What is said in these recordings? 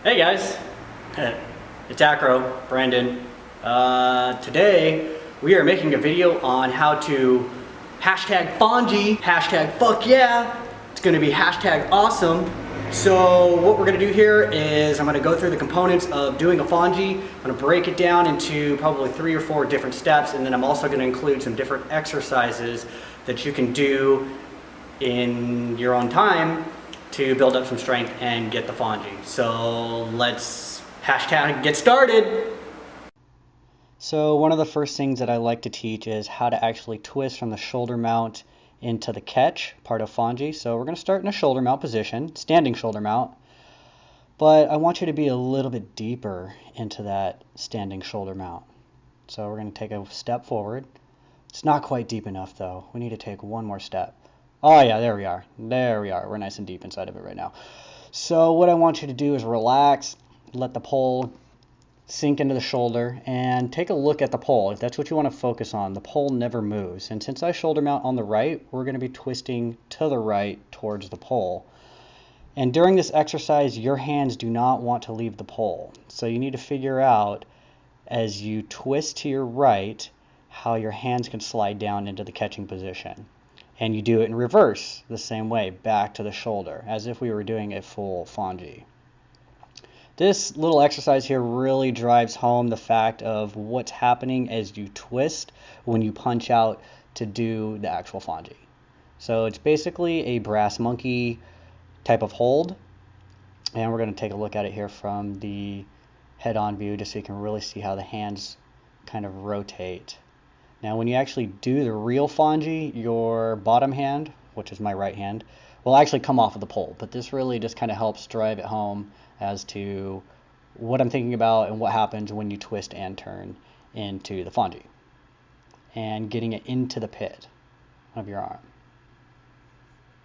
Hey guys, it's Accro, Brandon. Today we are making a video on how to hashtag FONJI, hashtag fuck yeah. It's gonna be hashtag awesome. So what we're gonna do here is I'm gonna go through the components of doing a FONJI. I'm gonna break it down into probably 3 or 4 different steps, and then I'm also gonna include some different exercises that you can do in your own time to build up some strength and get the FONJI. So let's hashtag get started. So one of the first things that I like to teach is how to actually twist from the shoulder mount into the catch, part of FONJI. So we're going to start in a shoulder mount position, standing shoulder mount, but I want you to be a little bit deeper into that standing shoulder mount. So we're going to take a step forward. It's not quite deep enough though. We need to take one more step. Oh yeah, there we are. There we are. We're nice and deep inside of it right now. So what I want you to do is relax, let the pole sink into the shoulder, and take a look at the pole. If that's what you want to focus on, the pole never moves. And since I shoulder mount on the right, we're going to be twisting to the right towards the pole. And during this exercise, your hands do not want to leave the pole. So you need to figure out, as you twist to your right, how your hands can slide down into the catching position. And you do it in reverse, the same way, back to the shoulder, as if we were doing a full FONJI. This little exercise here really drives home the fact of what's happening as you twist when you punch out to do the actual FONJI. So it's basically a brass monkey type of hold, and we're going to take a look at it here from the head-on view just so you can really see how the hands kind of rotate. Now when you actually do the real FONJI, your bottom hand, which is my right hand, will actually come off of the pole. But this really just kind of helps drive it home as to what I'm thinking about and what happens when you twist and turn into the FONJI. And getting it into the pit of your arm.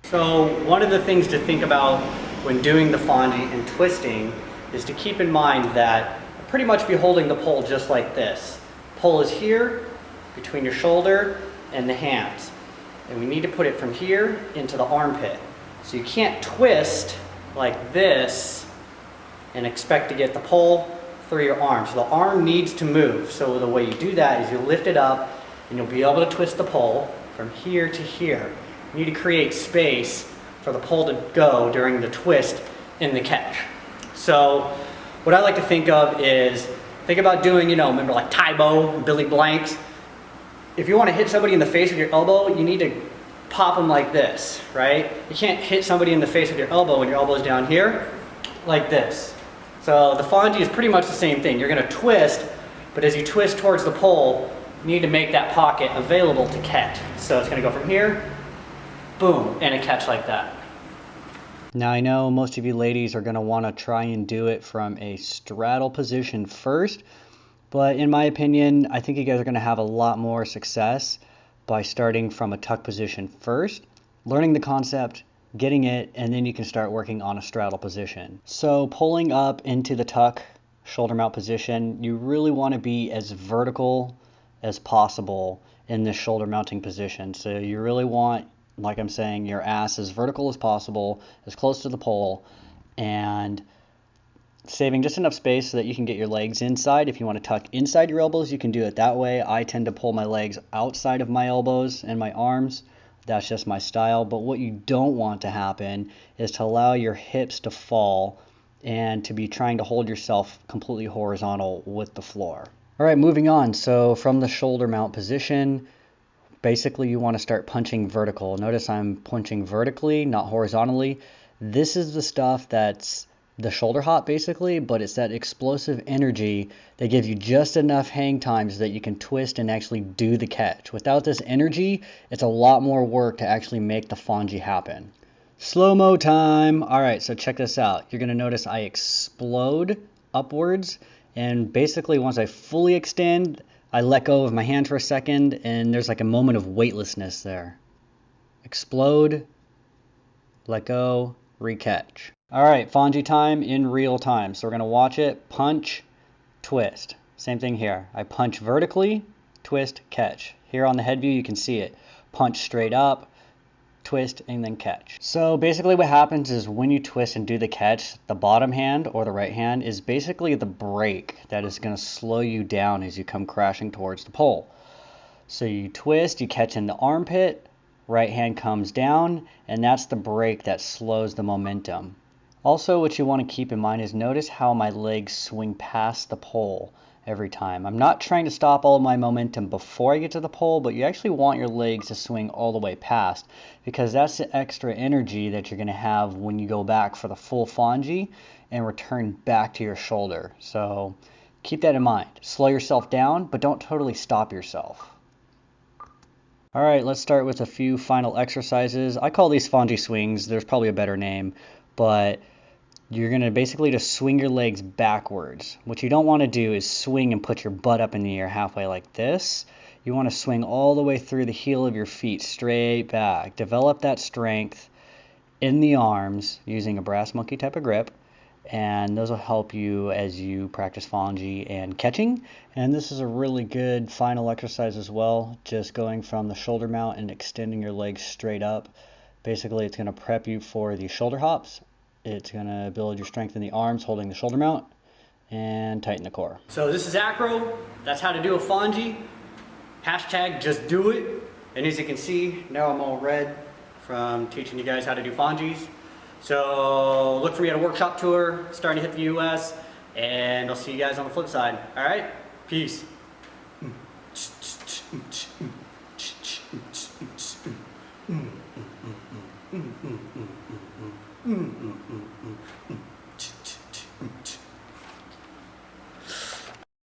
So one of the things to think about when doing the FONJI and twisting is to keep in mind that I'll pretty much be holding the pole just like this. Pole is here, between your shoulder and the hands. And we need to put it from here into the armpit. So you can't twist like this and expect to get the pole through your arm. So the arm needs to move. So the way you do that is you lift it up and you'll be able to twist the pole from here to here. You need to create space for the pole to go during the twist in the catch. So what I like to think of is, think about doing, remember like Tybo, Billy Blanks. If you want to hit somebody in the face with your elbow, you need to pop them like this, right? You can't hit somebody in the face with your elbow when your elbow's down here, like this. So the FONJI is pretty much the same thing. You're going to twist, but as you twist towards the pole, you need to make that pocket available to catch. So it's going to go from here, boom, and a catch like that. Now I know most of you ladies are going to want to try and do it from a straddle position first. But in my opinion, I think you guys are going to have a lot more success by starting from a tuck position first, learning the concept, getting it, and then you can start working on a straddle position. So pulling up into the tuck shoulder mount position, you really want to be as vertical as possible in this shoulder mounting position. So you really want, like I'm saying, your ass as vertical as possible, as close to the pole, and saving just enough space so that you can get your legs inside. If you want to tuck inside your elbows, you can do it that way. I tend to pull my legs outside of my elbows and my arms. That's just my style. But what you don't want to happen is to allow your hips to fall and to be trying to hold yourself completely horizontal with the floor. All right, moving on. So from the shoulder mount position, basically you want to start punching vertical. Notice I'm punching vertically, not horizontally. This is the stuff that's the shoulder hop basically, but it's that explosive energy that gives you just enough hang time so that you can twist and actually do the catch. Without this energy, it's a lot more work to actually make the FONJI happen. Slow-mo time. All right, so check this out. You're going to notice I explode upwards, and basically once I fully extend, I let go of my hand for a second, and there's like a moment of weightlessness there. Explode, let go, recatch. All right, FONJI time in real time. So we're going to watch it, punch, twist. Same thing here. I punch vertically, twist, catch. Here on the head view, you can see it. Punch straight up, twist, and then catch. So basically what happens is when you twist and do the catch, the bottom hand or the right hand is basically the brake that is going to slow you down as you come crashing towards the pole. So you twist, you catch in the armpit, right hand comes down, and that's the brake that slows the momentum. Also, what you want to keep in mind is notice how my legs swing past the pole every time. I'm not trying to stop all of my momentum before I get to the pole, but you actually want your legs to swing all the way past, because that's the extra energy that you're going to have when you go back for the full FONJI and return back to your shoulder. So keep that in mind. Slow yourself down, but don't totally stop yourself. All right, let's start with a few final exercises. I call these FONJI swings. There's probably a better name, but you're going to basically just swing your legs backwards. What you don't want to do is swing and put your butt up in the air halfway like this. You want to swing all the way through the heel of your feet, straight back. Develop that strength in the arms using a brass monkey type of grip, and those will help you as you practice FONJI and catching. And this is a really good final exercise as well, just going from the shoulder mount and extending your legs straight up. Basically, it's going to prep you for the shoulder hops. It's going to build your strength in the arms, holding the shoulder mount, and tighten the core. So this is Accro. That's how to do a FONJI. Hashtag just do it. And as you can see, now I'm all red from teaching you guys how to do FONJIs. So look for me at a workshop tour starting to hit the US, and I'll see you guys on the flip side. All right? Peace.